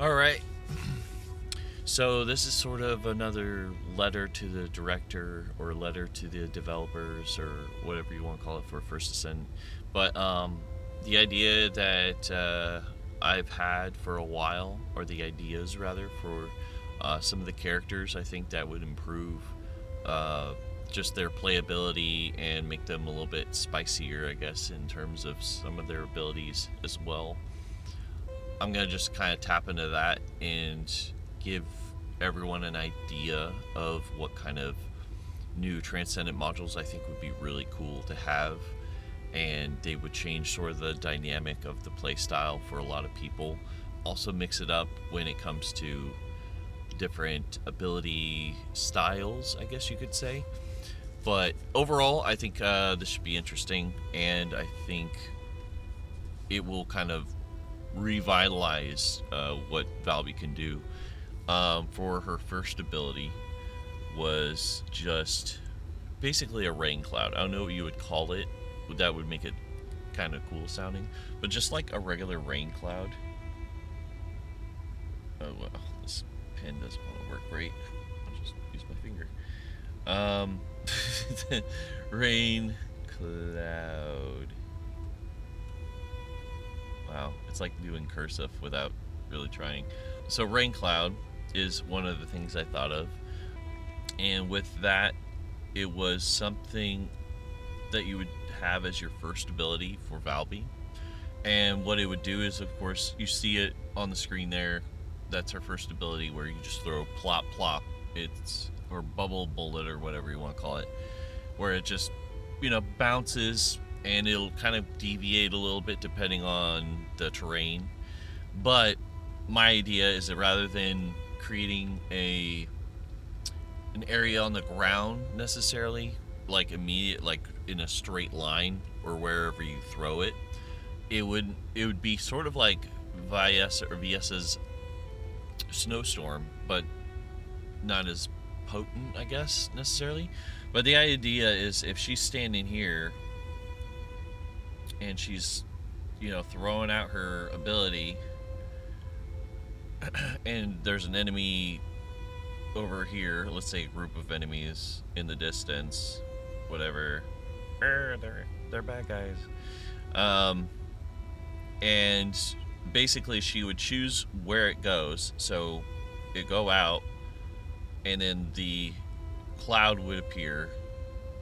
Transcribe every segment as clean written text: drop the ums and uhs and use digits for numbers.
All right. So this is sort of another letter to the director or letter to the developers or whatever you want to call it for First Ascent. But the idea that I've had for a while, or the ideas rather, for some of the characters, I think that would improve just their playability and make them a little bit spicier, I guess, in terms of some of their abilities as well. I'm going to just kind of tap into that and give everyone an idea of what kind of new Transcendent modules I think would be really cool to have, and they would change sort of the dynamic of the playstyle for a lot of people. Also mix it up when it comes to different ability styles, I guess you could say. But overall, I think this should be interesting, and I think it will kind of revitalize what Valby can do. For her first ability was just basically a rain cloud. I don't know what you would call it. That would make it kind of cool sounding, but just like a regular rain cloud. Oh well, this pen doesn't want to work great. I'll just use my finger. Rain cloud. Wow, it's like doing cursive without really trying. So rain cloud is one of the things I thought of, and with that, it was something that you would have as your first ability for Valby. And what it would do is, of course, you see it on the screen there. That's her first ability, where you just throw plop plop. It's or bubble bullet or whatever you want to call it, where it just bounces, and it'll kind of deviate a little bit depending on the terrain. But my idea is that rather than creating an area on the ground necessarily, like immediate, like in a straight line or wherever you throw it, it would be sort of like VS's snowstorm, but not as potent, I guess, necessarily. But the idea is, if she's standing here and she's throwing out her ability, and there's an enemy over here, let's say a group of enemies in the distance, whatever, they're bad guys, and basically she would choose where it goes, so it go out, and then the cloud would appear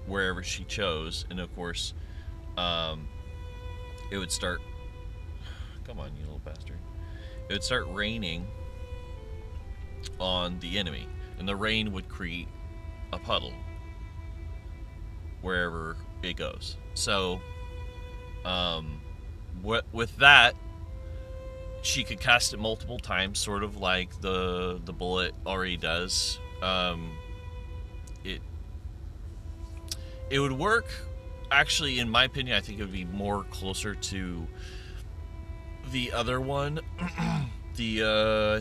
wherever she chose, and of course it would start, come on you little bastard, it would start raining on the enemy, and the rain would create a puddle wherever it goes. So with that, she could cast it multiple times, sort of like the bullet already does. It would work, actually, in my opinion. I think it would be more closer to the other one. I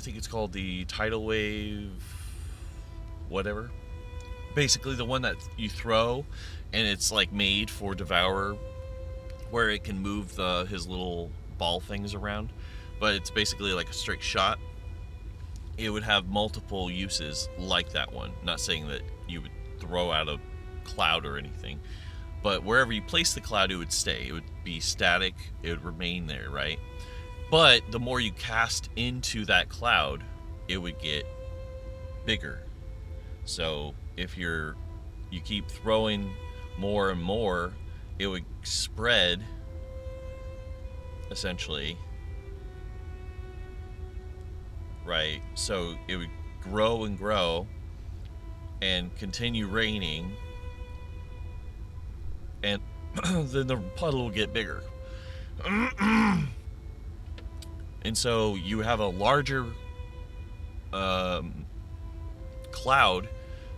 think it's called the tidal wave, whatever. Basically, the one that you throw, and it's like made for Devourer, where it can move his little ball things around, but it's basically like a straight shot. It would have multiple uses like that one. Not saying that you would throw out a cloud or anything, but wherever you place the cloud, it would stay. It would be static. It would remain there, right? But the more you cast into that cloud, it would get bigger. So if you keep throwing more and more, it would spread, essentially, right? So it would grow and grow and continue raining, and then the puddle will get bigger. And so you have a larger cloud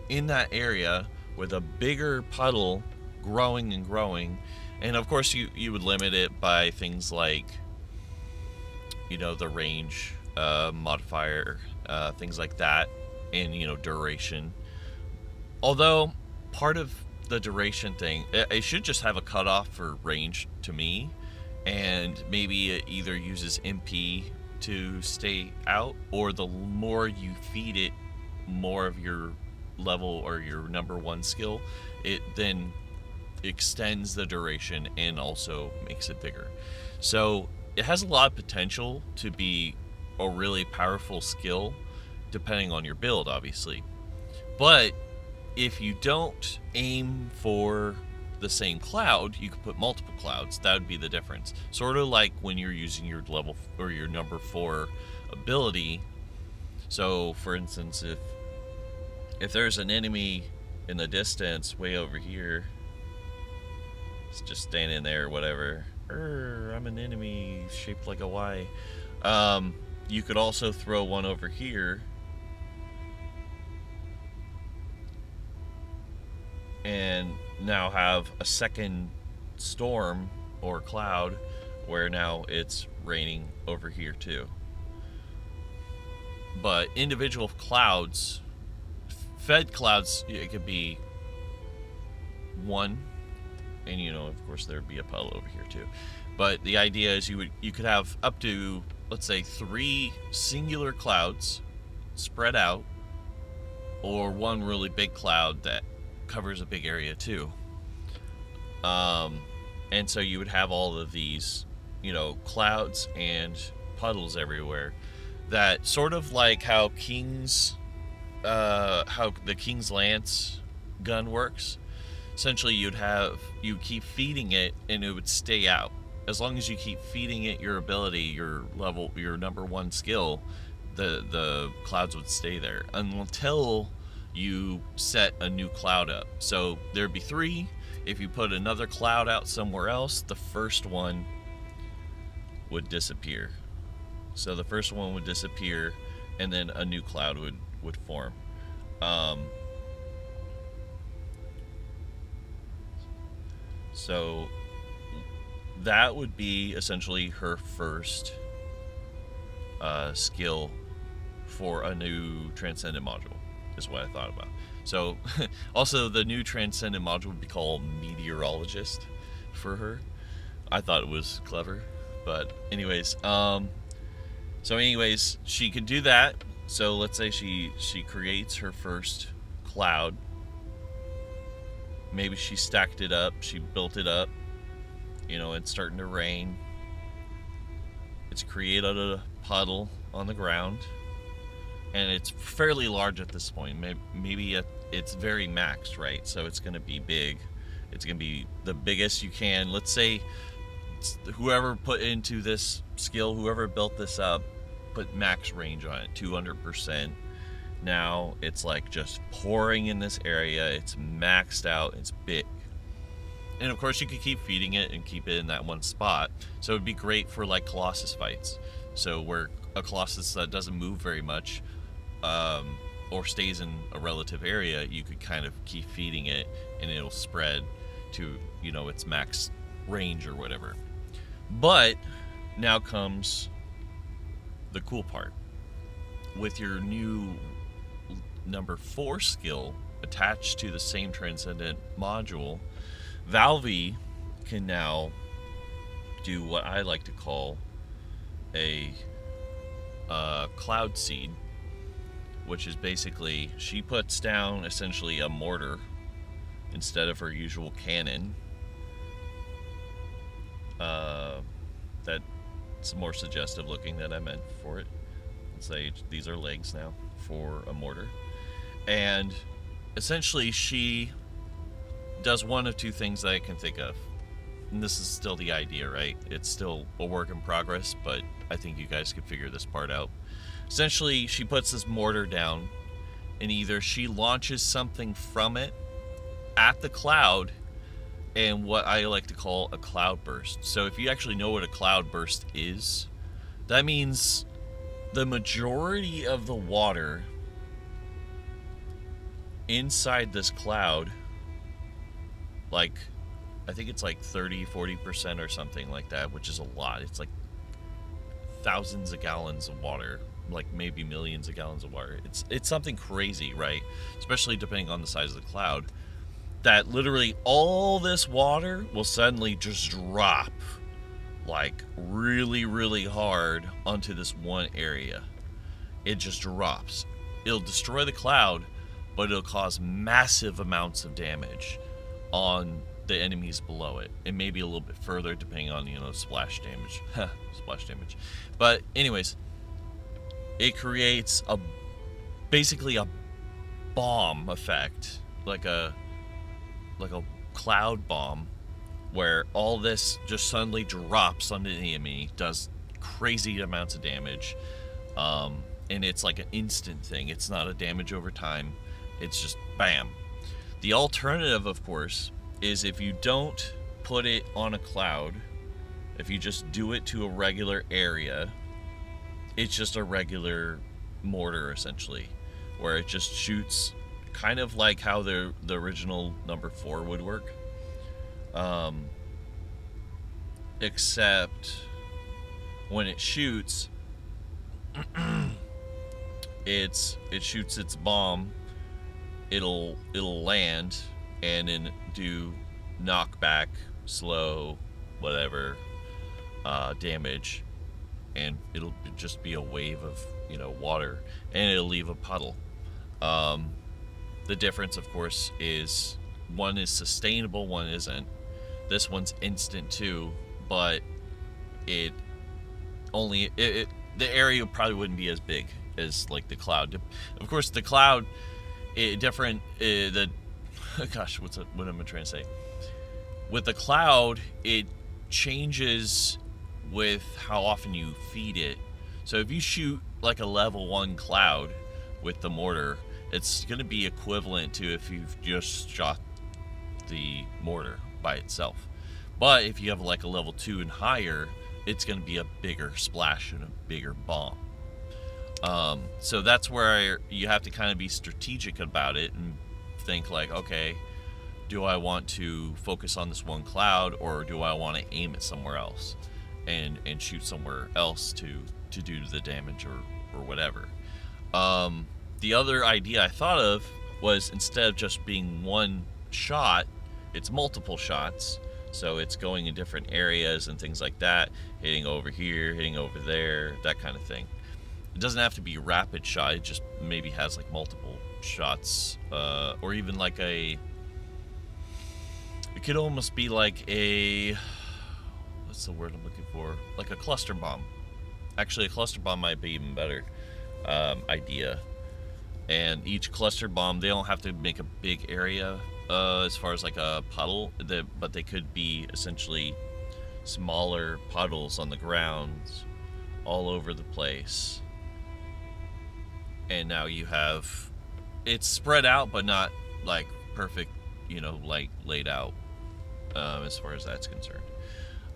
in that area with a bigger puddle growing and growing. And of course you would limit it by things like the range modifier, things like that, and duration. Although part of the duration thing, it should just have a cutoff for range to me, and maybe it either uses MP to stay out, or the more you feed it more of your level or your number one skill, it then extends the duration and also makes it bigger. So it has a lot of potential to be a really powerful skill, depending on your build, obviously. But if you don't aim for the same cloud, you could put multiple clouds. That would be the difference. Sort of like when you're using your level or your number 4 ability. So, for instance, if there's an enemy in the distance way over here, it's just standing there or whatever. I'm an enemy shaped like a Y. You could also throw one over here, and now have a second storm or cloud where now it's raining over here too. But individual clouds, fed clouds, it could be one, and of course there'd be a puddle over here too. But the idea is you could have up to, let's say, 3 singular clouds spread out, or one really big cloud that covers a big area too. And so you would have all of these, clouds and puddles everywhere. That sort of like how the King's Lance gun works. Essentially, you keep feeding it and it would stay out. As long as you keep feeding it your ability, your level, your number 1 skill, the clouds would stay there until you set a new cloud up. So there'd be 3. If you put another cloud out somewhere else, the first one would disappear. So the first one would disappear, and then a new cloud would form. So that would be essentially her first skill for a new Trancendant module, is what I thought about. So also the new Trancendant module would be called Meteorologist for her. I thought it was clever. But anyways, she could do that. So let's say she creates her first cloud. Maybe she stacked it up, she built it up, it's starting to rain. It's created a puddle on the ground, and it's fairly large at this point. Maybe it's very maxed, right? So it's going to be big. It's going to be the biggest you can. Let's say whoever put into this skill, whoever built this up, put max range on it, 200%. Now it's like just pouring in this area. It's maxed out. It's big. And of course you could keep feeding it and keep it in that one spot. So it'd be great for like Colossus fights. So where a Colossus that doesn't move very much, or stays in a relative area, you could kind of keep feeding it and it'll spread to, its max range or whatever. But now comes the cool part. With your new number 4 skill attached to the same Trancendant module, Valby can now do what I like to call a cloud seed, which is basically she puts down essentially a mortar instead of her usual cannon. That's more suggestive looking than I meant for it. Let's say these are legs now for a mortar. And essentially she does one of 2 things that I can think of. And this is still the idea, right? It's still a work in progress, but I think you guys could figure this part out. Essentially, she puts this mortar down, and either she launches something from it at the cloud, and what I like to call a cloud burst. So if you actually know what a cloud burst is, that means the majority of the water inside this cloud, like, I think it's like 30-40% or something like that, which is a lot. It's like thousands of gallons of water, like maybe millions of gallons of water. It's something crazy, right? Especially depending on the size of the cloud, that literally all this water will suddenly just drop like really, really hard onto this one area, it just drops. It'll destroy the cloud, but it'll cause massive amounts of damage on the enemies below it, and maybe a little bit further depending on, splash damage. Splash damage. But anyways, it creates basically a bomb effect, like a cloud bomb, where all this just suddenly drops on the enemy, does crazy amounts of damage, and it's like an instant thing. It's not a damage over time. It's just bam. The alternative, of course, is if you don't put it on a cloud, if you just do it to a regular area, it's just a regular mortar, essentially, where it just shoots kind of like how the original number 4 would work. Except when it shoots, it shoots its bomb, it'll land and then do knockback, slow, whatever damage, and it'll just be a wave of water, and it'll leave a puddle. The difference, of course, is one is sustainable, one isn't. This one's instant too, but the area probably wouldn't be as big as like the cloud. Of course, the cloud, gosh, what am I trying to say? With the cloud, it changes with how often you feed it. So if you shoot like a level 1 cloud with the mortar, it's going to be equivalent to if you've just shot the mortar by itself. But if you have like a level 2 and higher, it's going to be a bigger splash and a bigger bomb. So that's where you have to kind of be strategic about it and think like, okay, do I want to focus on this one cloud, or do I want to aim it somewhere else and shoot somewhere else to do the damage or whatever. The other idea I thought of was, instead of just being one shot, it's multiple shots. So it's going in different areas and things like that, hitting over here, hitting over there, that kind of thing. It doesn't have to be rapid shot, it just maybe has like multiple shots, or even like it could almost be like what's the word I'm looking for? Like a cluster bomb. Actually, a cluster bomb might be even better idea. And each cluster bomb, they don't have to make a big area as far as like a puddle, but they could be essentially smaller puddles on the ground all over the place. And now you have, it's spread out, but not like perfect, like laid out as far as that's concerned.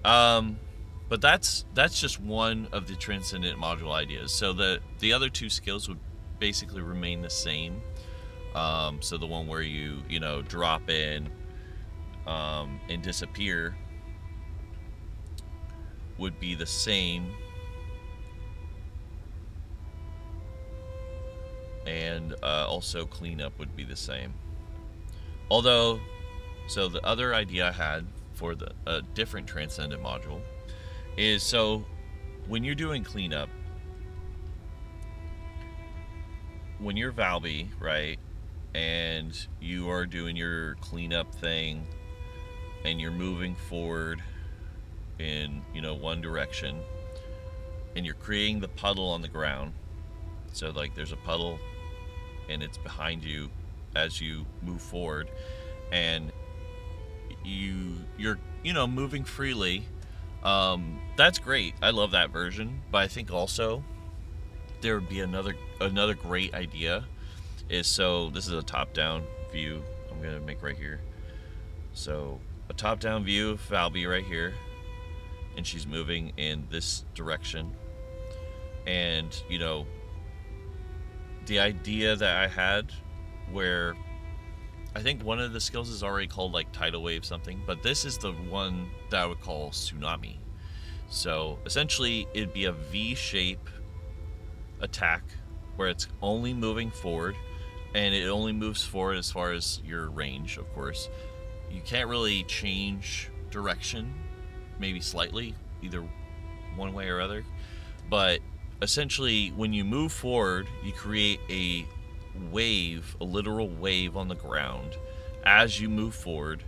But that's just one of the Trancendant module ideas. So the other two skills would basically remain the same. So the one where you drop in and disappear would be the same, and also cleanup would be the same. Although, so the other idea I had for a different Trancendant module is, so when you're doing cleanup, when you're Valby, right, and you are doing your cleanup thing and you're moving forward in one direction, and you're creating the puddle on the ground, so like there's a puddle and it's behind you as you move forward, and you're moving freely. That's great. I love that version. But I think also there would be another great idea is, so this is a top-down view I'm gonna make right here. So a top-down view of Valby right here, and she's moving in this direction, and the idea that I had, where I think one of the skills is already called like tidal wave something, but this is the one that I would call tsunami. So essentially it'd be a V-shape attack where it's only moving forward, and it only moves forward as far as your range, of course. You can't really change direction, maybe slightly, either one way or other. But essentially, when you move forward, you create a wave, a literal wave on the ground. As you move forward,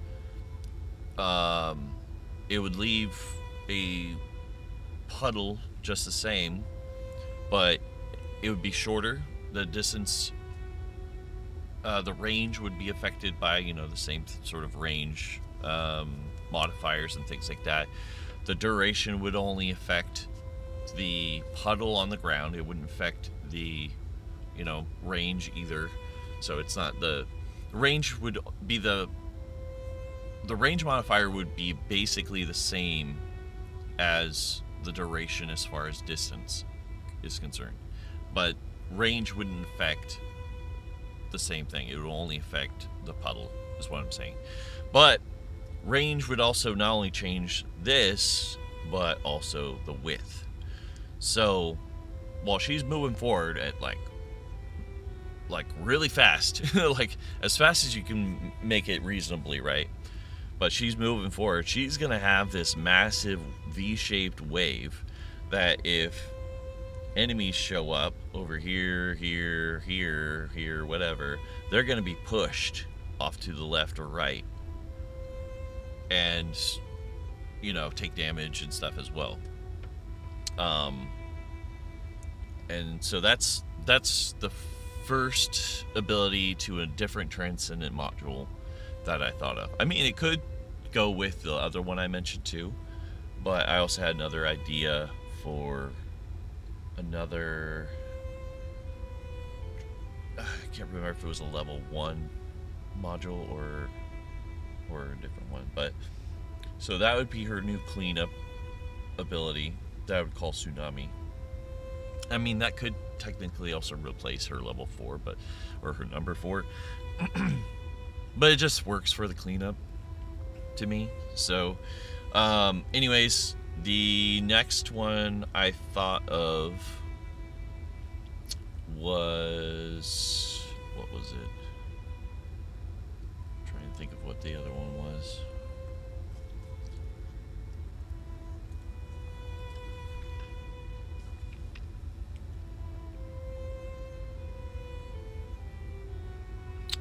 it would leave a puddle just the same, but it would be shorter. The distance, the range would be affected by, the same sort of range modifiers and things like that. The duration would only affect the puddle on the ground. It wouldn't affect the, range either. So it's not the range would be the range modifier would be basically the same as the duration as far as distance is concerned. But range wouldn't affect the same thing. It would only affect the puddle, is what I'm saying. But range would also not only change this, but also the width. So while she's moving forward at like really fast, like as fast as you can make it reasonably, right? But she's moving forward. She's gonna have this massive V-shaped wave that if enemies show up over here, whatever, they're gonna be pushed off to the left or right, and take damage and stuff as well. And so that's the first ability to a different Trancendant module that I thought of. I mean, it could go with the other one I mentioned too, but I also had another idea for another. I can't remember if it was a level 1 module or a different one, but so that would be her new cleanup ability that I would call Tsunami. I mean, that could technically also replace her level 4, or her number 4. But it just works for the cleanup to me. So, anyways, the next one I thought of was, what was it? I'm trying to think of what the other one was.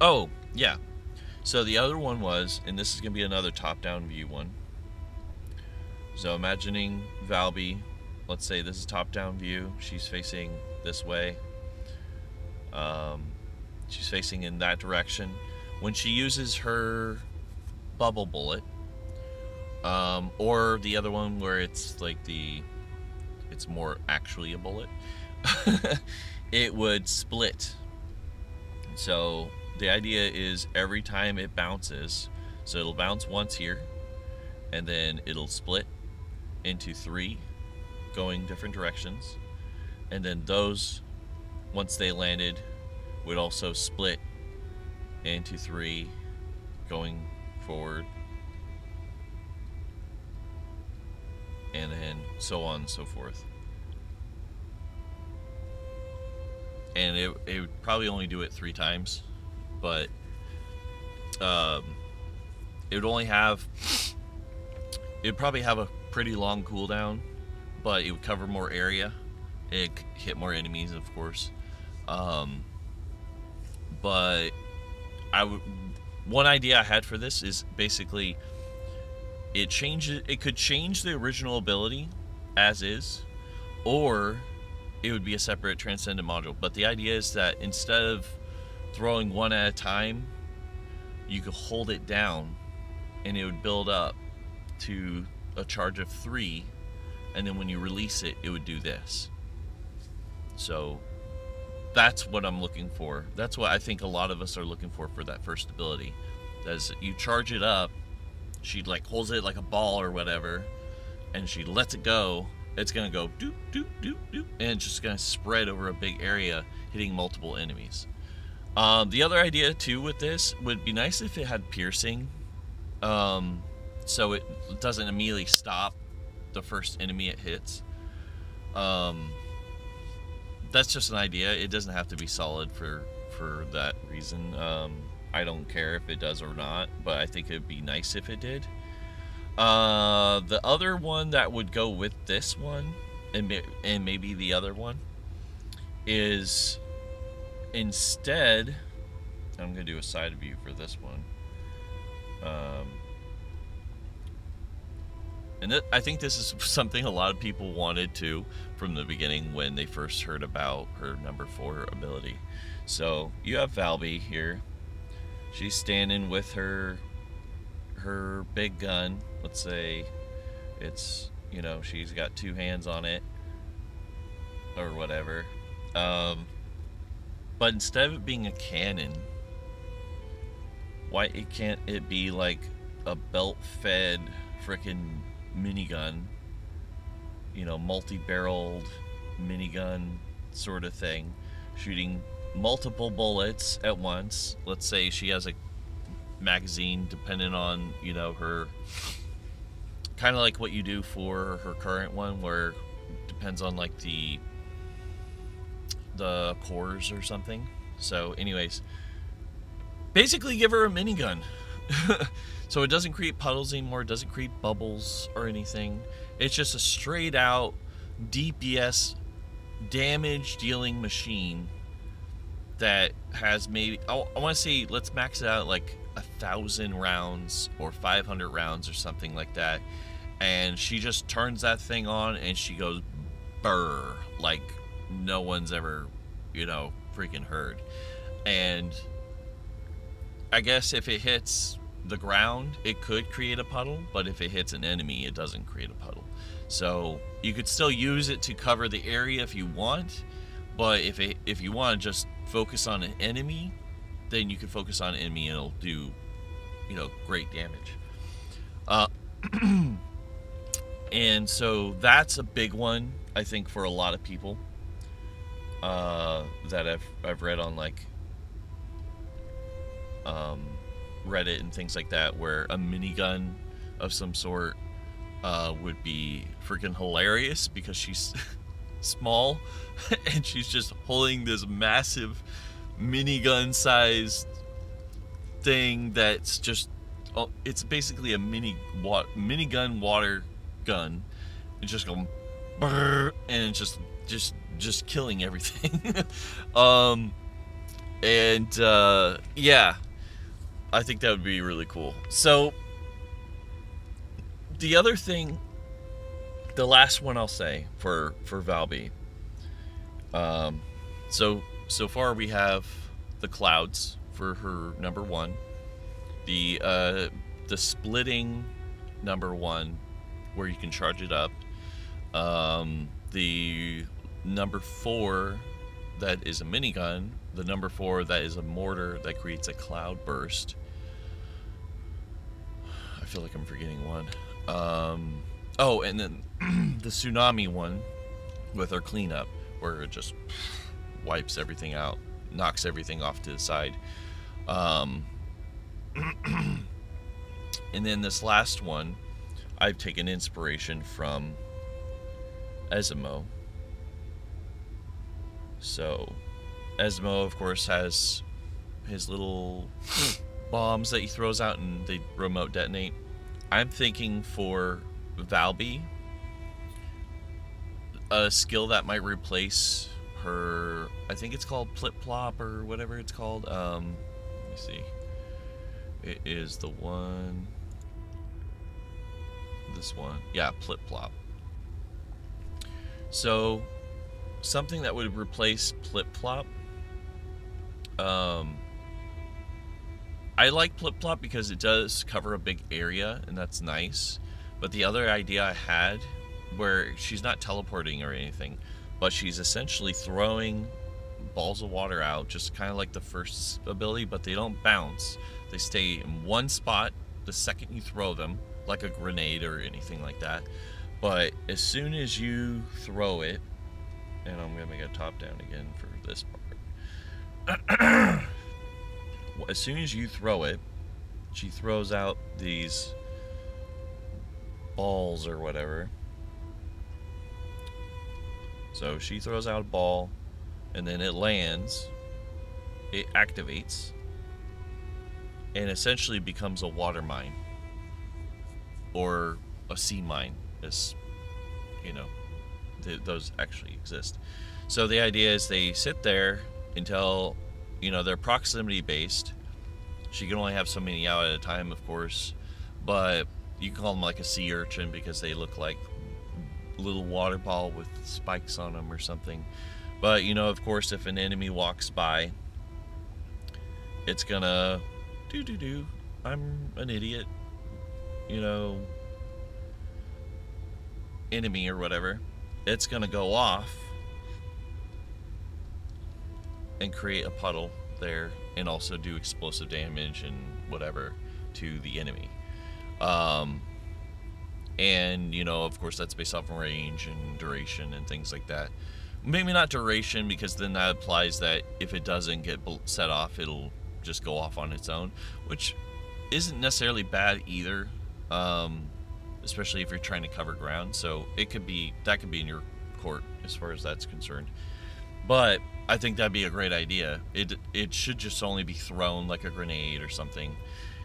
Oh, yeah. So the other one was, and this is going to be another top-down view one. So imagining Valby, let's say this is top-down view. She's facing this way. She's facing in that direction. When she uses her bubble bullet, or the other one where it's like it's more actually a bullet, it would split. So the idea is every time it bounces, so it'll bounce once here, and then it'll split into 3 going different directions, and then those, once they landed, would also split into 3 going forward, and then so on and so forth. And it would probably only do it 3 times, but it would only have, it would probably have a pretty long cooldown, but it would cover more area. It could hit more enemies, of course. But one idea I had for this is basically it could change the original ability as is, or it would be a separate Trancendant module. But the idea is that instead of throwing one at a time, you could hold it down and it would build up to a charge of 3, and then when you release it, it would do this. So that's what I'm looking for. That's what I think a lot of us are looking for that first ability. As you charge it up, she holds it like a ball or whatever, and she lets it go. It's gonna go doop doop doop doop, and it's just gonna spread over a big area, hitting multiple enemies. The other idea too with this would be nice if it had piercing, so it doesn't immediately stop the first enemy it hits. That's just an idea. It doesn't have to be solid for that reason. I don't care if it does or not, but I think it'd be nice if it did. The other one that would go with this one, and maybe the other one, is instead. I'm gonna do a side view for this one. Um, and I think this is something a lot of people wanted to from the beginning when they first heard about her number 4 ability. So you have Valby here. She's standing with her big gun. Let's say it's, she's got 2 hands on it or whatever. But instead of it being a cannon, why can't it be like a belt-fed frickin' minigun? Multi-barreled minigun sort of thing, shooting multiple bullets at once. Let's say she has a magazine, depending on her, kind of like what you do for her current one, where it depends on like the cores or something. So anyways, basically give her a minigun. So it doesn't create puddles anymore, it doesn't create bubbles or anything. It's just a straight out DPS damage dealing machine that has maybe, I want to say, let's max it out like 1,000 rounds or 500 rounds or something like that. And she just turns that thing on and she goes burr like no one's ever, freaking heard. And I guess if it hits the ground, it could create a puddle, but if it hits an enemy, it doesn't create a puddle. So you could still use it to cover the area if you want, but if you want to just focus on an enemy, then you can focus on an enemy and it'll do, great damage. And so that's a big one, I think, for a lot of people that I've read on like Reddit and things like that, where a minigun of some sort would be freaking hilarious because she's small and she's just holding this massive minigun sized thing that's just, it's basically a minigun water gun. It's just going brrr, and it's just killing everything. Yeah, I think that would be really cool. So the other thing, the last one I'll say for Valby. So far we have the clouds for her number 1, the splitting number 1 where you can charge it up, the number 4 that is a minigun, the number 4 that is a mortar that creates a cloud burst. I feel like I'm forgetting one. And then the tsunami one with our cleanup, where it just wipes everything out, knocks everything off to the side. And then this last one, I've taken inspiration from Ezimo. So Ezimo, of course, has his little bombs that he throws out and they remote detonate. I'm thinking for Valby, a skill that might replace her, I think it's called Plip Plop or whatever it's called. Let me see. It is the one, this one. Yeah, Plip Plop. So something that would replace Plip Plop. I like Plip Plop because it does cover a big area, and that's nice. But the other idea I had, where she's not teleporting or anything, but she's essentially throwing balls of water out, just kind of like the first ability, but they don't bounce. They stay in one spot the second you throw them, like a grenade or anything like that. But as soon as you throw it, and I'm going to make a top down again for this part. As soon as you throw it, she throws out these balls or whatever. So she throws out a ball, and then it lands, it activates, and essentially becomes a water mine. or a sea mine, as you know, those actually exist. So the idea is they sit there until, they're proximity based. So you can only have so many out at a time, of course, but you can call them like a sea urchin because they look like a little water ball with spikes on them or something. But of course, if an enemy walks by, it's gonna do. I'm an idiot, enemy or whatever. It's gonna go off and create a puddle there, and also do explosive damage and whatever to the enemy. And of course, that's based off range and duration and things like that. Maybe not duration, because then that implies that if it doesn't get set off, it'll just go off on its own, which isn't necessarily bad either, especially if you're trying to cover ground. So that could be in your court as far as that's concerned. But I think that'd be a great idea. It should just only be thrown like a grenade or something.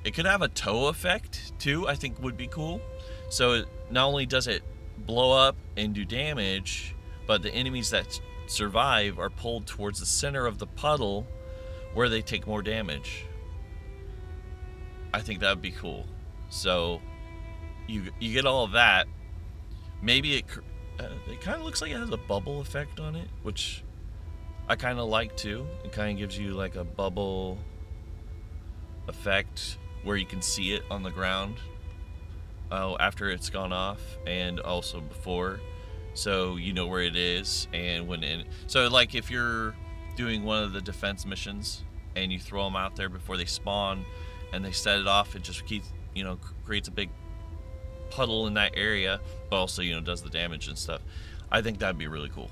It could have a tow effect too, I think would be cool. So not only does it blow up and do damage, but the enemies that survive are pulled towards the center of the puddle where they take more damage. I think that would be cool. So you get all of that. Maybe it kind of looks like it has a bubble effect on it, which I kind of like too. It kind of gives you like a bubble effect where you can see it on the ground after it's gone off, and also before, so you know where it is. And so like if you're doing one of the defense missions and you throw them out there before they spawn and they set it off, it just keeps creates a big puddle in that area, but also does the damage and stuff. I think that'd be really cool.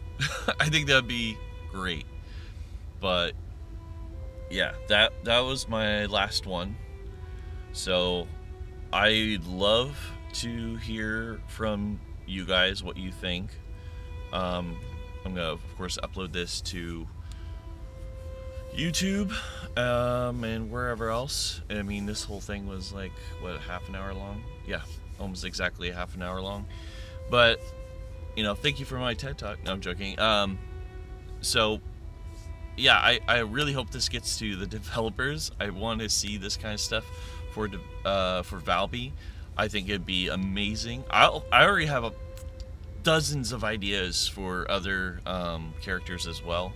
I think that'd be great. But yeah, that was my last one. So I'd love to hear from you guys what you think. I'm gonna, of course, upload this to YouTube and wherever else. I mean, this whole thing was like half an hour long? Yeah, almost exactly a half an hour long. But thank you for my TED Talk. No, I'm joking. So yeah, I really hope this gets to the developers. I want to see this kind of stuff for Valby. I think it'd be amazing. I already have dozens of ideas for other characters as well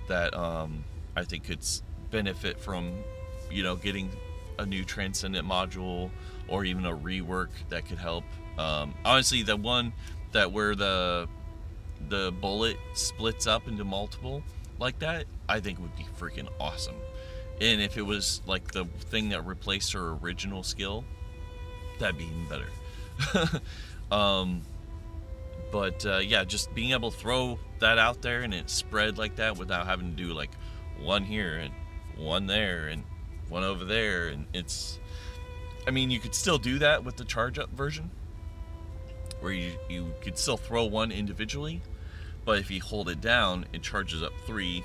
that I think could benefit from getting a new Trancendant module, or even a rework that could help. Honestly, the one that where the bullet splits up into multiple like that, I think would be freaking awesome. And if it was like the thing that replaced her original skill, that'd be even better. But yeah, just being able to throw that out there and it spread like that without having to do like one here and one there and one over there, and you could still do that with the charge up version, where you could still throw one individually, but if you hold it down, it charges up 3.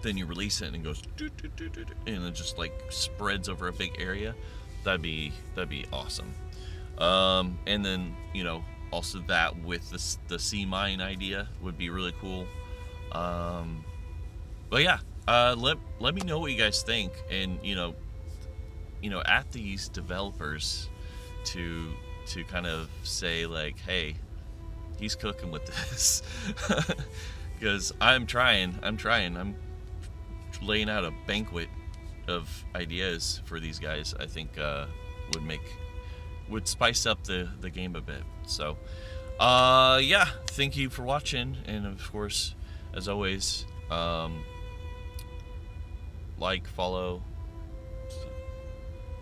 Then you release it and it goes and it just like spreads over a big area. That'd be awesome. And then also that with the sea mine idea would be really cool. But yeah, let me know what you guys think, and at these developers to kind of say like, hey, he's cooking with this. Because I'm trying. I'm laying out a banquet of ideas for these guys. I think would spice up the game a bit. So yeah, thank you for watching, and of course, as always, like, follow,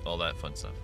all that fun stuff.